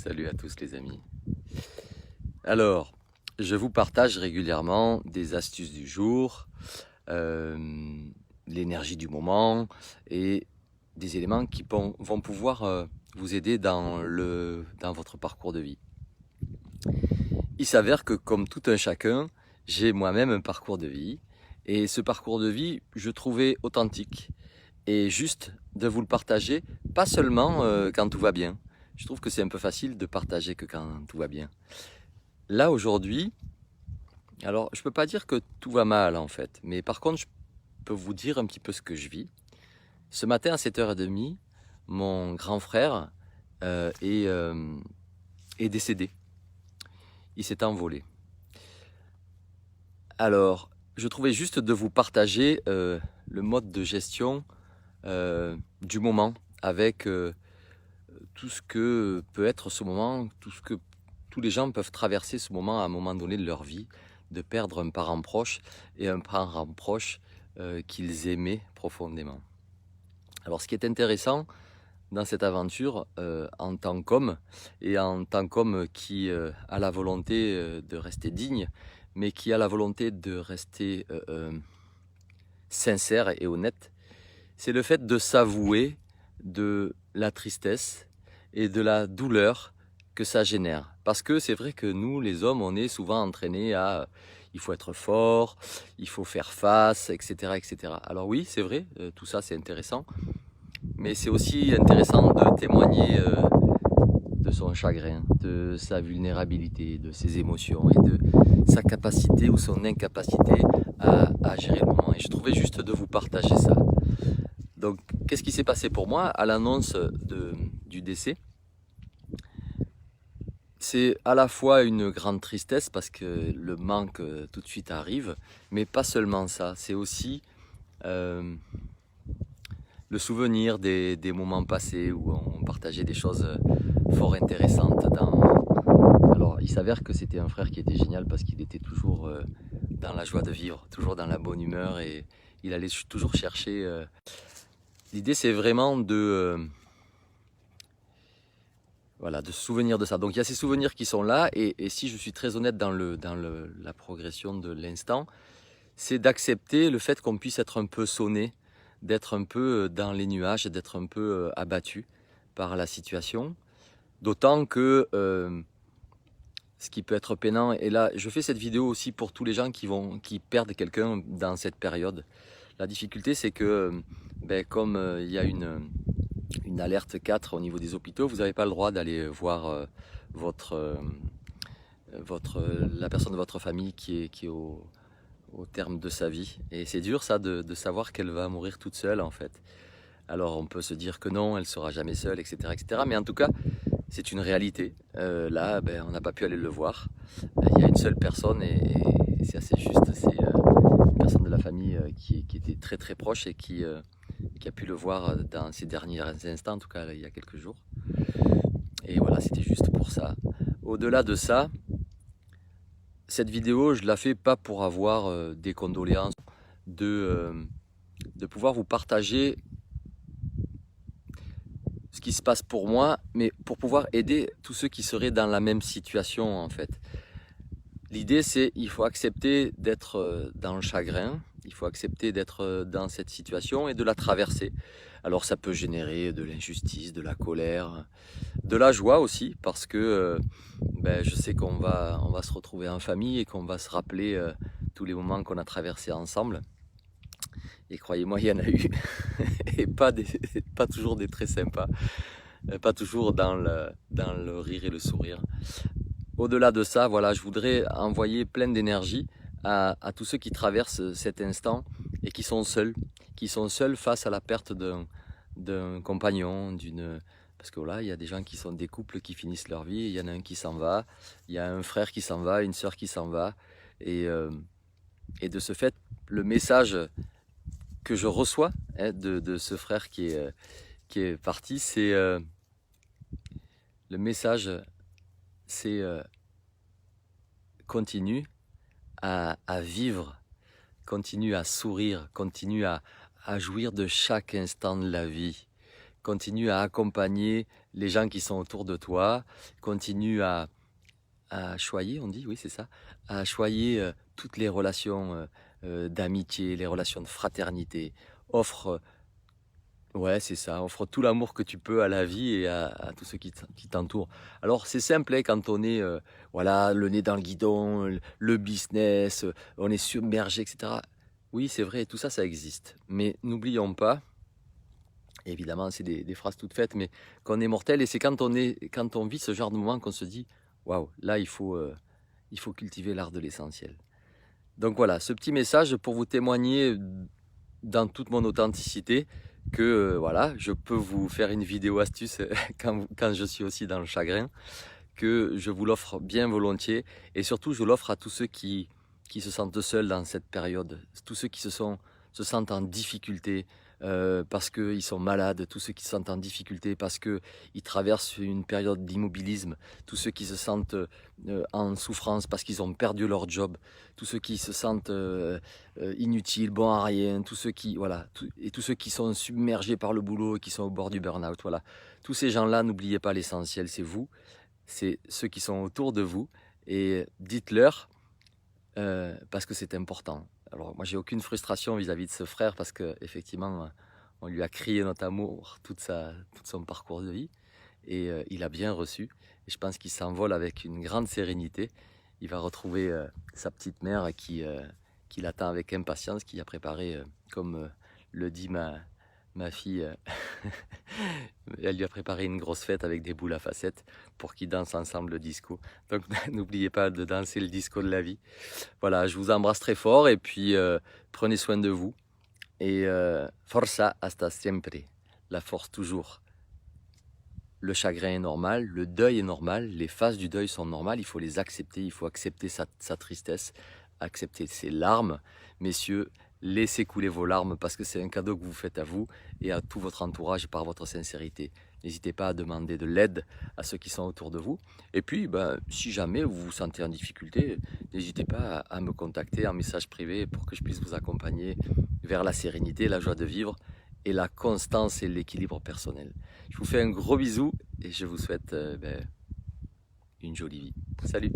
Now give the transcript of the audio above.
Salut à tous les amis. Alors, je vous partage régulièrement des astuces du jour, l'énergie du moment et des éléments qui vont pouvoir vous aider dans votre parcours de vie. Il s'avère que comme tout un chacun, j'ai moi-même un parcours de vie et ce parcours de vie, je trouvais authentique et juste de vous le partager, pas seulement quand tout va bien. Je trouve que c'est un peu facile de partager que quand tout va bien. Là aujourd'hui, alors je peux pas dire que tout va mal en fait, mais par contre je peux vous dire un petit peu ce que je vis. Ce matin à 7h30, mon grand frère est décédé. Il s'est envolé. Alors, je trouvais juste de vous partager le mode de gestion du moment avec tout ce que peut être ce moment, tout ce que tous les gens peuvent traverser ce moment à un moment donné de leur vie, de perdre un parent proche et un parent proche qu'ils aimaient profondément. Alors ce qui est intéressant dans cette aventure en tant qu'homme et en tant qu'homme qui a la volonté de rester digne, mais qui a la volonté de rester sincère et honnête, c'est le fait de s'avouer de la tristesse et de la douleur que ça génère. Parce que c'est vrai que nous, les hommes, on est souvent entraînés à il faut être fort, il faut faire face, etc. etc. Alors oui, c'est vrai, tout ça c'est intéressant, mais c'est aussi intéressant de témoigner de son chagrin, de sa vulnérabilité, de ses émotions et de sa capacité ou son incapacité à gérer le moment. Et je trouvais juste de vous partager ça. Donc, qu'est-ce qui s'est passé pour moi à l'annonce du décès? C'est à la fois une grande tristesse parce que le manque tout de suite arrive, mais pas seulement ça, c'est aussi euh, le souvenir des moments passés où on partageait des choses fort intéressantes. Alors, il s'avère que c'était un frère qui était génial parce qu'il était toujours dans la joie de vivre, toujours dans la bonne humeur et il allait toujours chercher. L'idée, c'est vraiment voilà, de se souvenir de ça. Donc il y a ces souvenirs qui sont là, et si je suis très honnête dans la progression de l'instant, c'est d'accepter le fait qu'on puisse être un peu sonné, d'être un peu dans les nuages, d'être un peu abattu par la situation. D'autant que ce qui peut être peinant, et là je fais cette vidéo aussi pour tous les gens qui perdent quelqu'un dans cette période. La difficulté c'est que comme il y a une alerte 4 au niveau des hôpitaux, vous n'avez pas le droit d'aller voir la personne de votre famille qui est au terme de sa vie. Et c'est dur ça de savoir qu'elle va mourir toute seule en fait. Alors on peut se dire que non, elle ne sera jamais seule, etc., etc. Mais en tout cas, c'est une réalité. Là, on n'a pas pu aller le voir. Il y a une seule personne et c'est assez juste. C'est une personne de la famille qui était très très proche et qui a pu le voir dans ces derniers instants, en tout cas il y a quelques jours. Et voilà, c'était juste pour ça. Au-delà de ça, cette vidéo, je la fais pas pour avoir des condoléances, de pouvoir vous partager ce qui se passe pour moi, mais pour pouvoir aider tous ceux qui seraient dans la même situation en fait. L'idée c'est il faut accepter d'être dans le chagrin, il faut accepter d'être dans cette situation et de la traverser. Alors ça peut générer de l'injustice, de la colère, de la joie aussi, parce que je sais on va se retrouver en famille et qu'on va se rappeler tous les moments qu'on a traversés ensemble. Et croyez-moi, il y en a eu, et pas toujours des très sympas, pas toujours dans le rire et le sourire. Au-delà de ça, voilà, je voudrais envoyer plein d'énergie à tous ceux qui traversent cet instant et qui sont seuls face à la perte d'un compagnon, parce que voilà, il y a des gens qui sont des couples qui finissent leur vie, il y en a un qui s'en va, il y a un frère qui s'en va, une sœur qui s'en va, et, et de ce fait, le message que je reçois de ce frère qui est parti, c'est le message, c'est continue à vivre, continue à sourire, continue à jouir de chaque instant de la vie. continue à accompagner les gens qui sont autour de toi, continue à choyer, on dit, oui c'est ça, à choyer toutes les relations d'amitié, les relations de fraternité, offre, ouais c'est ça, offre tout l'amour que tu peux à la vie et à tous ceux qui t'entourent. Alors c'est simple hein, quand on est voilà, le nez dans le guidon, le business, on est submergé, etc. Oui c'est vrai, tout ça ça existe, mais n'oublions pas, évidemment, c'est des phrases toutes faites, mais qu'on est mortel. Et c'est quand on vit ce genre de moment qu'on se dit, waouh, là, il faut cultiver l'art de l'essentiel. Donc voilà, ce petit message pour vous témoigner dans toute mon authenticité que voilà, je peux vous faire une vidéo astuce quand je suis aussi dans le chagrin, que je vous l'offre bien volontiers et surtout je l'offre à tous ceux qui se sentent seuls dans cette période, tous ceux qui se sentent en difficulté parce qu'ils sont malades, tous ceux qui se sentent en difficulté parce qu'ils traversent une période d'immobilisme, tous ceux qui se sentent en souffrance parce qu'ils ont perdu leur job, tous ceux qui se sentent inutiles, bons à rien, tous ceux qui, voilà, et tous ceux qui sont submergés par le boulot et qui sont au bord du burn-out. Voilà. Tous ces gens-là, n'oubliez pas l'essentiel, c'est vous, c'est ceux qui sont autour de vous et dites-leur parce que c'est important. Alors moi j'ai aucune frustration vis-à-vis de ce frère parce que effectivement on lui a crié notre amour tout son parcours de vie et il a bien reçu. Et je pense qu'il s'envole avec une grande sérénité. Il va retrouver sa petite mère qui l'attend avec impatience, qui a préparé, comme le dit ma fille, elle lui a préparé une grosse fête avec des boules à facettes pour qu'ils dansent ensemble le disco. Donc n'oubliez pas de danser le disco de la vie. Voilà, je vous embrasse très fort et puis prenez soin de vous. Et forza hasta siempre, la force toujours. Le chagrin est normal, le deuil est normal, les phases du deuil sont normales, il faut les accepter, il faut accepter sa tristesse, accepter ses larmes. Messieurs, laissez couler vos larmes parce que c'est un cadeau que vous faites à vous et à tout votre entourage par votre sincérité. N'hésitez pas à demander de l'aide à ceux qui sont autour de vous. Et puis, ben, si jamais vous vous sentez en difficulté, n'hésitez pas à me contacter en message privé pour que je puisse vous accompagner vers la sérénité, la joie de vivre et la constance et l'équilibre personnel. Je vous fais un gros bisou et je vous souhaite une jolie vie. Salut!